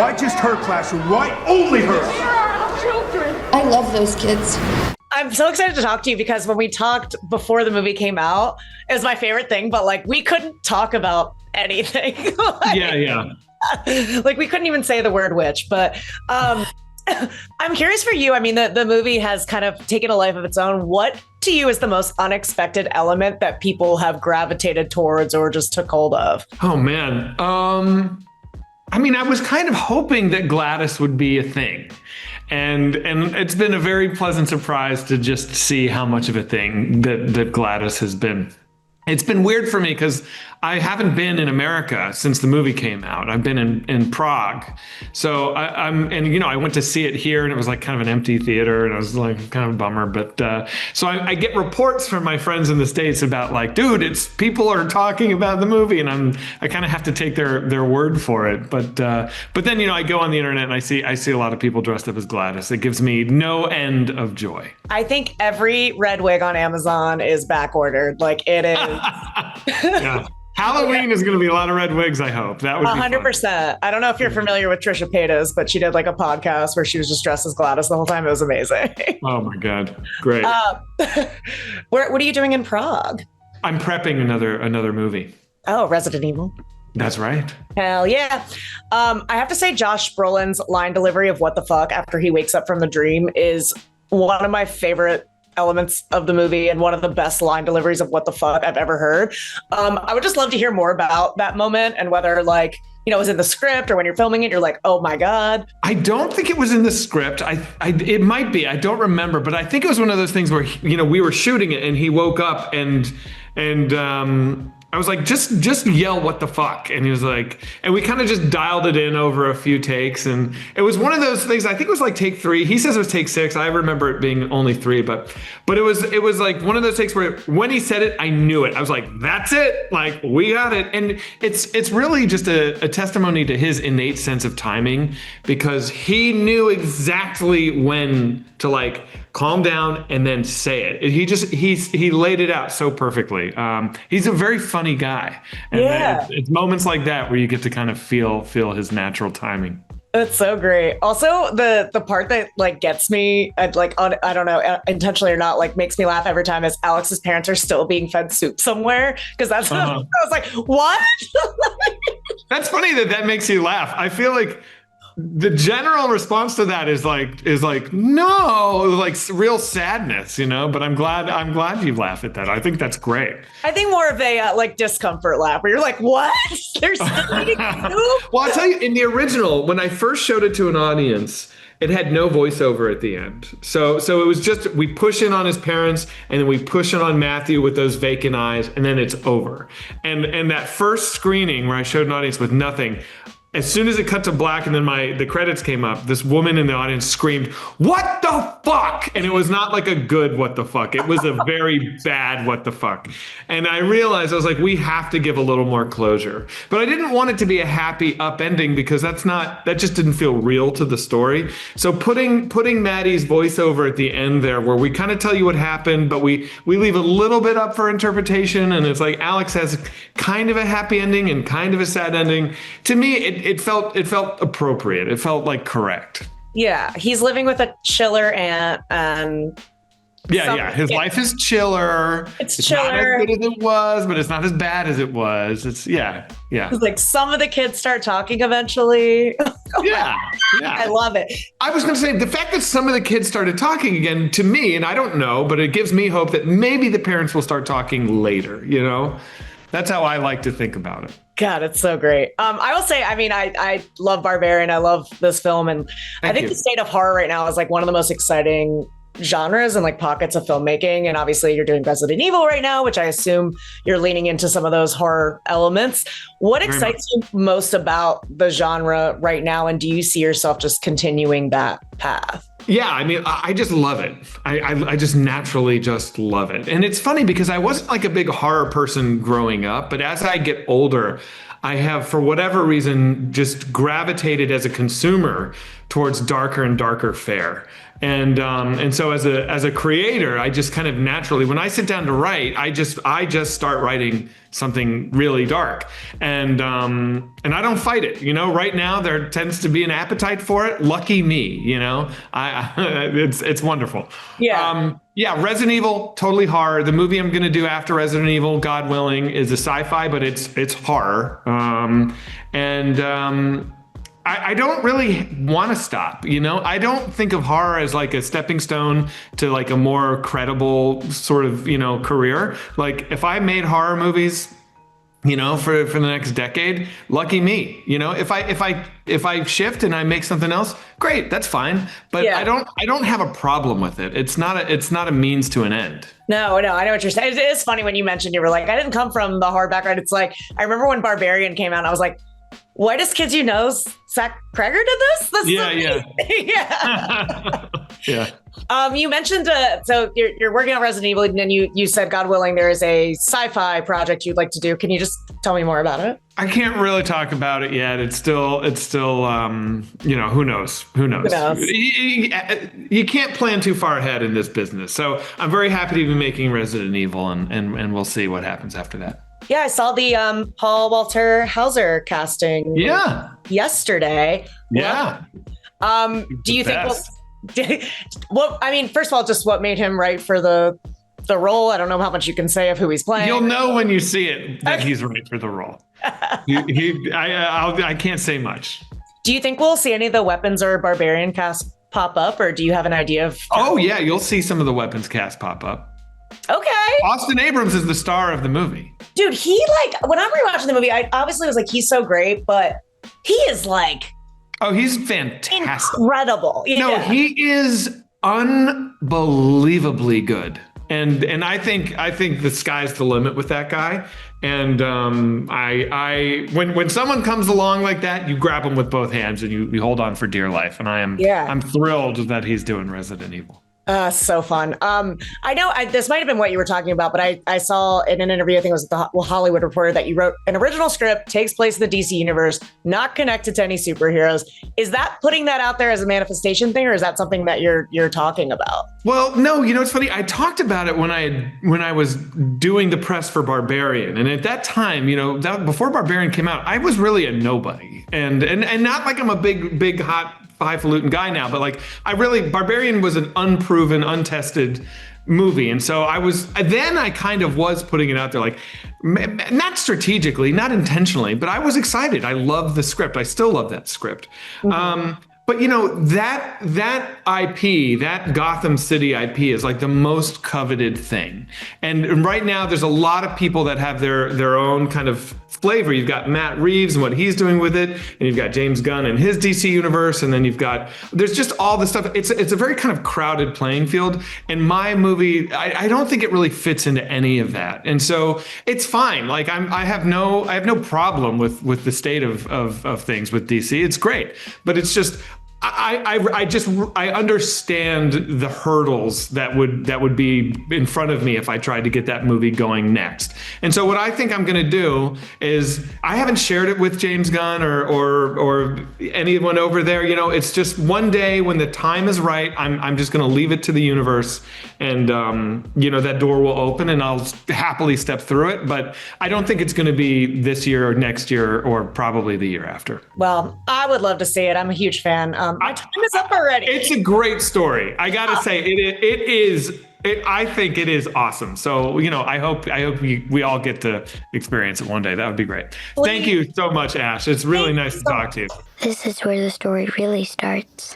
Why just her classroom? Why only her? Children. I love those kids. I'm so excited to talk to you because when we talked before the movie came out, it was my favorite thing, but like we couldn't talk about anything. Yeah. Like we couldn't even say the word witch, but I'm curious for you. I mean, the movie has kind of taken a life of its own. What to you is the most unexpected element that people have gravitated towards or just took hold of? Oh, man. I mean, I was kind of hoping that Gladys would be a thing. And it's been a very pleasant surprise to just see how much of a thing that Gladys has been. It's been weird for me because I haven't been in America since the movie came out. I've been in Prague. So I went to see it here and it was like kind of an empty theater and it was like kind of a bummer. But so I get reports from my friends in the States about like, dude, people are talking about the movie and I kind of have to take their word for it. But then, I go on the internet and I see a lot of people dressed up as Gladys. It gives me no end of joy. I think every red wig on Amazon is back ordered. Like it is. Yeah. Halloween is going to be a lot of red wigs, I hope. That would be 100%. I don't know if you're familiar with Trisha Paytas, but she did like a podcast where she was just dressed as Gladys the whole time. It was amazing. Oh my God. Great. What are you doing in Prague? I'm prepping another movie. Oh, Resident Evil. That's right. Hell yeah. I have to say Josh Brolin's line delivery of what the fuck after he wakes up from the dream is one of my favorite elements of the movie and one of the best line deliveries of what the fuck I've ever heard. I would just love to hear more about that moment and whether it was in the script or when you're filming it, you're like, oh my God. I don't think it was in the script. It might be, I don't remember, but I think it was one of those things where, we were shooting it and he woke up and I was like, just yell what the fuck. And he was like, and we kind of just dialed it in over a few takes. And it was one of those things, I think it was like take 3. He says it was take 6. I remember it being only 3, but it was like one of those takes where when he said it, I knew it. I was like, that's it. Like, we got it. And it's really just a testimony to his innate sense of timing because he knew exactly when to like calm down and then say it. He laid it out so perfectly. He's a very funny guy. And it's moments like that where you get to kind of feel his natural timing. That's so great. Also, the part that like gets me, I don't know, intentionally or not, like makes me laugh every time is Alex's parents are still being fed soup somewhere. Because that's I was like, what? That's funny that makes you laugh. I feel like the general response to that is like no, like real sadness, but I'm glad you laugh at that. I think that's great. I think more of a like discomfort laugh where you're like, what? They're still eating soup? Well, I'll tell you, in the original, when I first showed it to an audience, it had no voiceover at the end. So it was just, we push in on his parents and then we push in on Matthew with those vacant eyes and then it's over. And that first screening where I showed an audience with nothing, as soon as it cut to black and then the credits came up, this woman in the audience screamed, "What the fuck?" And it was not like a good what the fuck. It was a very bad what the fuck. And I realized, I was like, we have to give a little more closure. But I didn't want it to be a happy up ending because that just didn't feel real to the story. So putting Maddie's voiceover at the end there where we kind of tell you what happened, but we leave a little bit up for interpretation. And it's like Alex has kind of a happy ending and kind of a sad ending. To me, it felt appropriate. It felt like correct. Yeah, he's living with a chiller aunt and his life is chiller. It's chiller. Not as good as it was, but it's not as bad as it was. It's It's like some of the kids start talking eventually. Yeah. I love it. I was going to say the fact that some of the kids started talking again to me, and I don't know, but it gives me hope that maybe the parents will start talking later, That's how I like to think about it. God, it's so great. I will say, I mean, I love Barbarian. I love this film. And I think the state of horror right now is like one of the most exciting genres and like pockets of filmmaking. And obviously you're doing Resident Evil right now, which I assume you're leaning into some of those horror elements. What excites you most about the genre right now? And do you see yourself just continuing that path? Yeah, I mean, I just love it. I just naturally just love it. And it's funny because I wasn't like a big horror person growing up, but as I get older, I have, for whatever reason, just gravitated as a consumer towards darker and darker fare. And so as a creator, I just kind of naturally, when I sit down to write, I just start writing something really dark, and I don't fight it. Right now there tends to be an appetite for it. Lucky me, it's wonderful. Yeah. Resident Evil, totally horror. The movie I'm going to do after Resident Evil, God willing, is a sci-fi, but it's horror. I don't really want to stop, I don't think of horror as like a stepping stone to like a more credible sort of, career. Like if I made horror movies, for the next decade, lucky me. If I shift and I make something else, great, that's fine. But I don't have a problem with it. It's not a means to an end. No, I know what you're saying. It is funny when you mentioned you were like, I didn't come from the horror background. It's like, I remember when Barbarian came out, I was like, why does Kids You Know Zach Cregger did this? Yeah. Yeah. You mentioned, so you're working on Resident Evil, and then you said, God willing, there is a sci-fi project you'd like to do. Can you just tell me more about it? I can't really talk about it yet. It's still, who knows? Who knows? You can't plan too far ahead in this business. So I'm very happy to be making Resident Evil, and we'll see what happens after that. Yeah, I saw the Paul Walter Hauser casting yesterday. Yeah. Do you think first of all, just what made him right for the role? I don't know how much you can say of who he's playing. You'll know when you see it that he's right for the role. I can't say much. Do you think we'll see any of the Weapons or Barbarian cast pop up, or do you have an idea of? Oh yeah, you'll see some of the Weapons cast pop up. Okay. Austin Abrams is the star of the movie. Dude, when I'm rewatching the movie, I obviously was like, he's so great, but he is like, oh, he's fantastic. Incredible. Yeah. No, he is unbelievably good. And I think the sky's the limit with that guy. And when someone comes along like that, you grab him with both hands and you hold on for dear life. And I'm thrilled that he's doing Resident Evil. So fun. I know this might have been what you were talking about, but I saw in an interview, I think it was the Hollywood Reporter, that you wrote an original script, takes place in the DC universe, not connected to any superheroes. Is that putting that out there as a manifestation thing, or is that something that you're talking about? Well, no, it's funny. I talked about it when I was doing the press for Barbarian, and at that time, before Barbarian came out, I was really a nobody, and not like I'm a big hot highfalutin guy now, but like Barbarian was an unproven, untested movie. And so I kind of was putting it out there, like not strategically, not intentionally, but I was excited. I loved the script. I still love that script. Mm-hmm. But that IP, that Gotham City IP is like the most coveted thing. And right now there's a lot of people that have their own kind of flavor. You've got Matt Reeves and what he's doing with it, and you've got James Gunn and his DC universe, and then there's just all this stuff. It's a very kind of crowded playing field. And my movie, I don't think it really fits into any of that. And so it's fine. Like I have no problem with the state of things with DC. It's great. But it's just I understand the hurdles that would be in front of me if I tried to get that movie going next. And so what I think I'm going to do is, I haven't shared it with James Gunn or anyone over there. It's just one day when the time is right, I'm just going to leave it to the universe, and that door will open and I'll happily step through it. But I don't think it's going to be this year or next year or probably the year after. Well, I would love to see it. I'm a huge fan. My time is up already. It's a great story. I gotta say, it is. I think it is awesome. So I hope we all get to experience it one day. That would be great. Thank you so much, Ash. It's really nice to talk to you. This is where the story really starts.